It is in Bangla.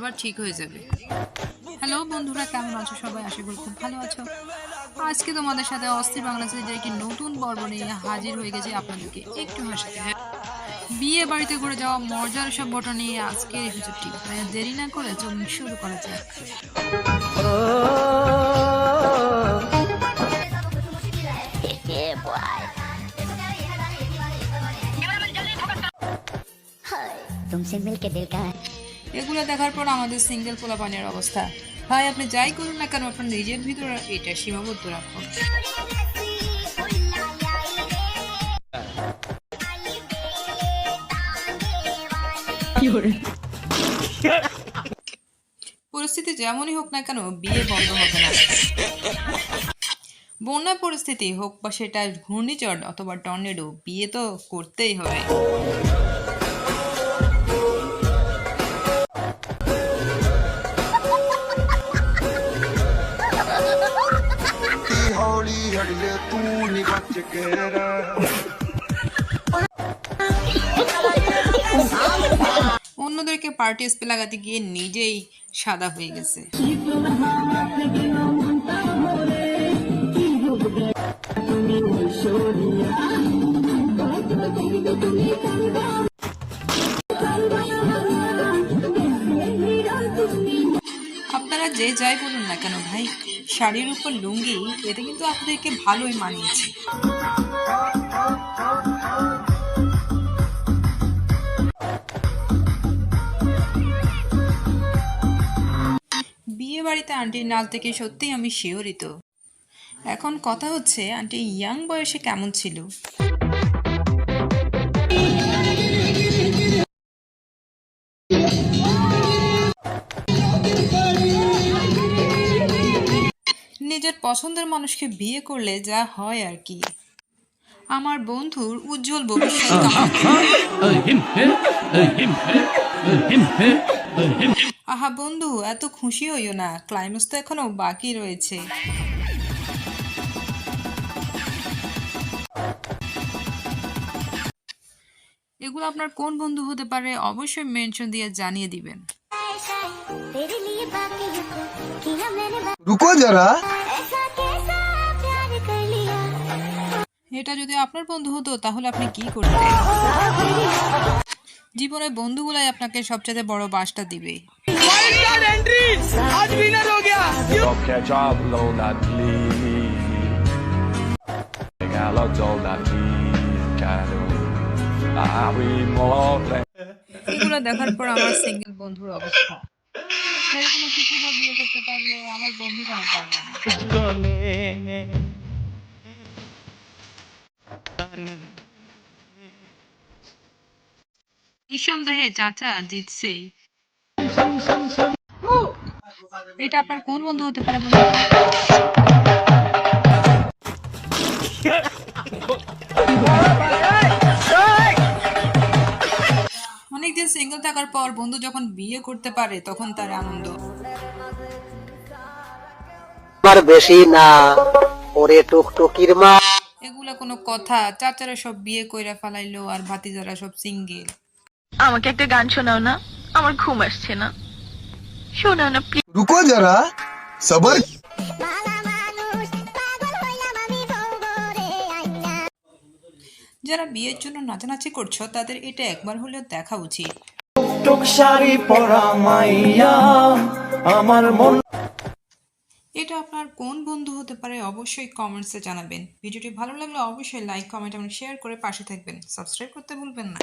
বারবার ঠিক হয়ে যাবে। হ্যালো বন্ধুরা, কেমন আছো সবাই? আশা করি খুব ভালো আছো। আজকে তোমাদের সাথে অস্থির বাংলা সিরিজের একটি নতুন পর্ব নিয়ে হাজির হয়ে গেছি আপনাদেরকে একটু হাসাতে। বিয়ে বাড়িতে ঘুরে যাওয়া মজার সব ঘটনা নিয়ে আজকের এপিসোডটি। দেরি না করে চলুন শুরু করা যাক। तुमसे मिलके दिल का এগুলো দেখার পর আমাদের সিঙ্গেল পোলাপানের অবস্থা। ভাই আপনি যাই করুন না কেন, আপনার নিজের ভিতরে এটা সীমাবদ্ধ রাখুন। পরিস্থিতি যেমনই হোক না কেন, বিয়ে বন্ধ হবে না। বন্যা পরিস্থিতি হোক বা সেটা ঘূর্ণিঝড় অথবা টর্নেডো, বিয়ে তো করতেই হবে। অন্যদেরকে পার্টি স্প্রে লাগাতে গিয়ে নিজেই সাদা হয়ে গেছে। আপনারা যে যাই বলুন না কেন ভাই, শাড়ির উপর লুঙ্গি, এতে কিন্তু আপনাদেরকে ভালোই মানিয়েছে। বিয়ে বাড়িতে আন্টির নাচ দেখে সত্যিই আমি শিহরিত। এখন কথা হচ্ছে, আন্টি ইয়াং বয়সে কেমন ছিল? নিজের পছন্দের মানুষকে বিয়ে করলে যা হয় আর কি। আমার বন্ধুর উজ্জ্বল ভবিষ্যৎ আহা বন্ধু, এত খুশি হইও না, ক্লাইম্যাক্স তো এখনো বাকি রয়েছে। এগুলো আপনার কোন বন্ধু হতে পারে অবশ্যই মেনশন দিয়ে জানিয়ে দিবেন। रुको जरा এটা যদি আপনার বন্ধু হতো তাহলে আপনি কি করতেন? জীবনে বন্ধুগুলাই আপনাকে সবচেয়ে বড় বাসটা দিবে। এগুলো দেখার পর আমার সিঙ্গেল বন্ধুর অবস্থা। এরকম কিছু বিয়ে করতে পারলে আমার বন্ধু কেন পারবে না? নিঃসন্দেহে চাচা জিতছে। এটা আপনার কোন বন্ধু হতে পারে বলুন? অনেকদিন সিঙ্গেল থাকার পর বন্ধু যখন বিয়ে করতে পারে তখন তার আনন্দ। বেশি না ওরে টুকটুকির মা। এগুলা কোনো কথা? চাচারা সব বিয়ে কইরা ফেলাইলো আর ভাতিজারা সব সিঙ্গেল। আমাকে একটা গান শোনাও না, আমার ঘুম আসছে না, শোনাও না প্লিজ। रुको जरा सबर। যারা বিয়ের জন্য নাচানাচি করছো তাদের এটা একবার হলেও দেখা উচিত। এটা আপনার কোন বন্ধু হতে পারে অবশ্যই কমেন্টসে জানাবেন। ভিডিওটি ভালো লাগলে অবশ্যই লাইক, কমেন্ট এবং শেয়ার করে পাশে থাকবেন। সাবস্ক্রাইব করতে ভুলবেন না।